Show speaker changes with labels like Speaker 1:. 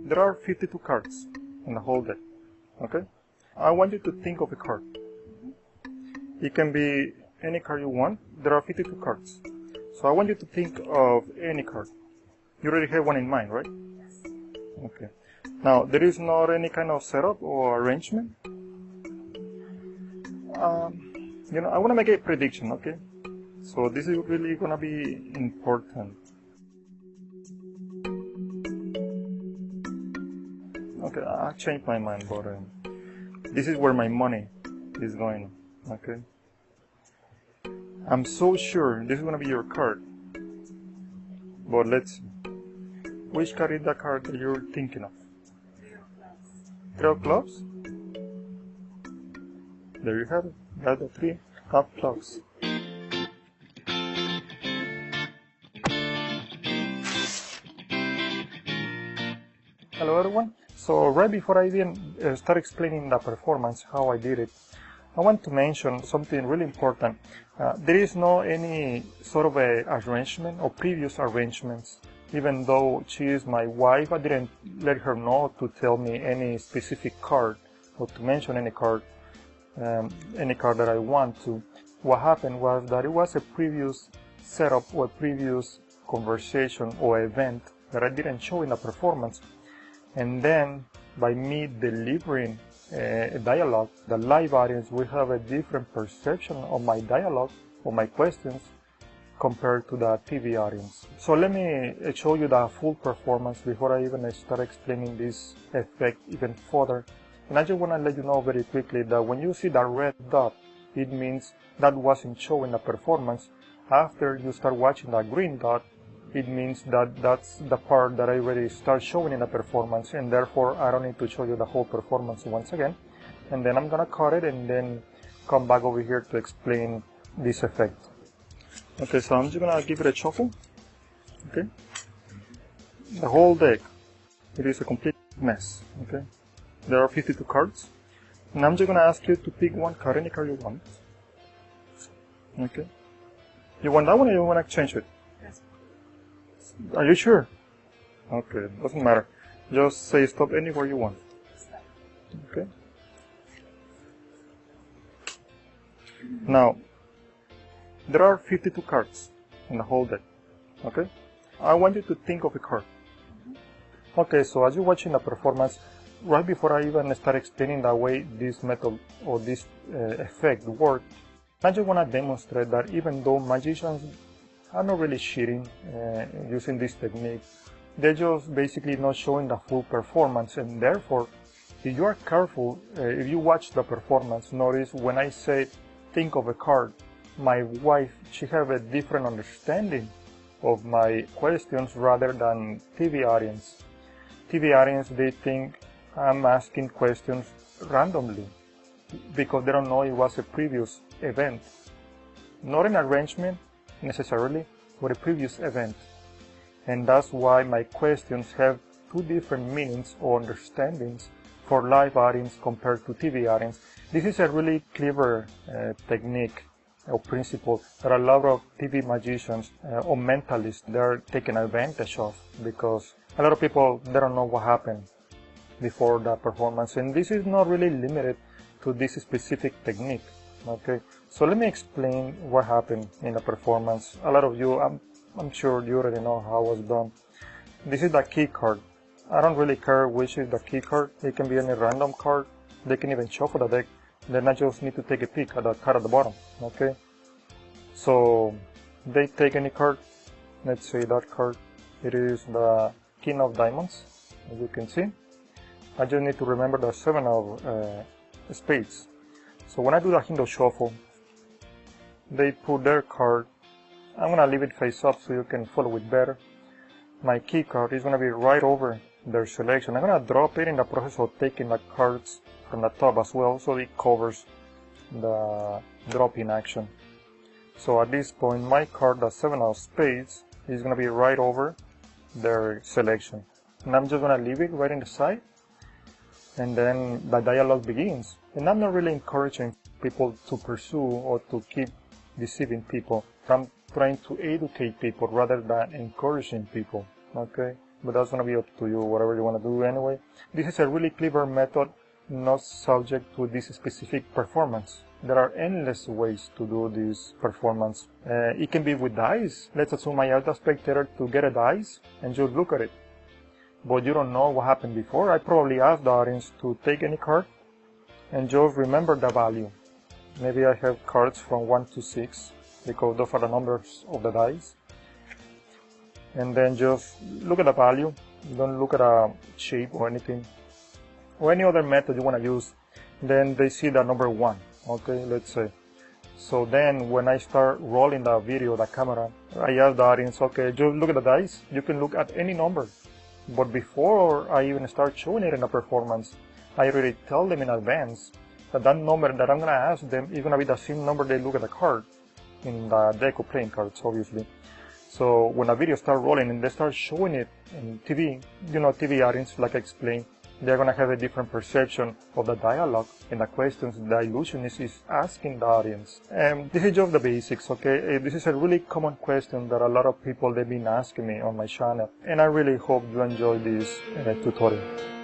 Speaker 1: There are 52 cards in the whole deck, okay? I want you to think of a card. It can be any card you want. There are 52 cards. So I want you to think of any card. You already have one in mind, right?
Speaker 2: Yes.
Speaker 1: Okay. Now, there is not any kind of setup or arrangement. I want to make a prediction, okay? So this is really going to be important. Okay, I changed my mind, but this is where my money is going, okay? I'm so sure this is going to be your card. But let's see. Which card is the card that you're thinking of? Three of clubs. There you have it. That's the 3 of clubs. Hello everyone. So right before I even start explaining the performance, how I did it, I want to mention something really important. There is no any sort of a arrangement or previous arrangements. Even though she is my wife, I didn't let her know to tell me any specific card or to mention any card that I want to. What happened was that it was a previous setup or previous conversation or event that I didn't show in the performance. And then by me delivering a dialogue, the live audience will have a different perception of my dialogue or my questions compared to the TV audience. So let me show you the full performance before I even start explaining this effect even further. And I just want to let you know very quickly that when you see the red dot, it means that wasn't showing the performance. After you start watching the green dot, it means that that's the part that I already start showing in the performance, and therefore I don't need to show you the whole performance once again. And then I'm gonna cut it and then come back over here to explain this effect. Okay, so I'm just gonna give it a shuffle. Okay, the whole deck, it is a complete mess. Okay, there are 52 cards, and I'm just gonna ask you to pick one card, any card you want. Okay, you want that one or you wanna change it?
Speaker 2: Yes.
Speaker 1: Are you sure? Okay, doesn't matter. Just say stop anywhere you want. Okay. Now, there are 52 cards in the whole deck. Okay? I want you to think of a card. Okay, so as you're watching the performance, right before I even start explaining the way this method or this effect works, I just want to demonstrate that even though magicians are not really cheating using this technique, they're just basically not showing the full performance, and therefore, if you are careful, if you watch the performance, notice when I say think of a card, my wife, she have a different understanding of my questions rather than TV audience. TV audience, they think I'm asking questions randomly because they don't know it was a previous event. Not an arrangement necessarily, but a previous event. And that's why my questions have two different meanings or understandings for live audience compared to TV audience. This is a really clever technique or principle that a lot of TV magicians or mentalists, they're taking advantage of, because a lot of people, they don't know what happened before the performance. And this is not really limited to this specific technique. Okay, so let me explain what happened in the performance. A lot of you, I'm sure you already know how it was done. This is the key card. I don't really care which is the key card. It can be any random card. They can even shuffle the deck. Then I just need to take a peek at the card at the bottom. Okay, so they take any card. Let's say that card. It is the King of Diamonds, as you can see. I just need to remember the 7 of spades. So when I do the Hindu shuffle, they put their card. I'm gonna leave it face up so you can follow it better. My key card is gonna be right over their selection. I'm gonna drop it in the process of taking the cards from the top as well, so it covers the drop-in action. So at this point, my card, the 7 of spades, is gonna be right over their selection. And I'm just gonna leave it right in the side, and then the dialogue begins. And I'm not really encouraging people to pursue or to keep deceiving people. I'm trying to educate people rather than encouraging people. Okay, but that's going to be up to you, whatever you want to do anyway. This is a really clever method, not subject to this specific performance. There are endless ways to do this performance. It can be with dice. Let's assume I ask the spectator to get a dice and just look at it. But you don't know what happened before. I probably ask the audience to take any card and just remember the value. Maybe I have cards from 1 to 6 because those are the numbers of the dice. And then just look at the value. Don't look at a shape or anything. Or any other method you want to use. Then they see the number 1. Okay, let's say. So then when I start rolling the video, the camera, I ask the audience, okay, just look at the dice. You can look at any number. But before I even start showing it in a performance, I already tell them in advance that that number that I'm going to ask them is going to be the same number they look at the card in the deck of playing cards, obviously. So when a video starts rolling and they start showing it in TV, you know, TV audience, like I explained, they're going to have a different perception of the dialogue and the questions the illusionist is asking the audience. And this is just the basics, okay? This is a really common question that a lot of people, they've been asking me on my channel. And I really hope you enjoy this tutorial.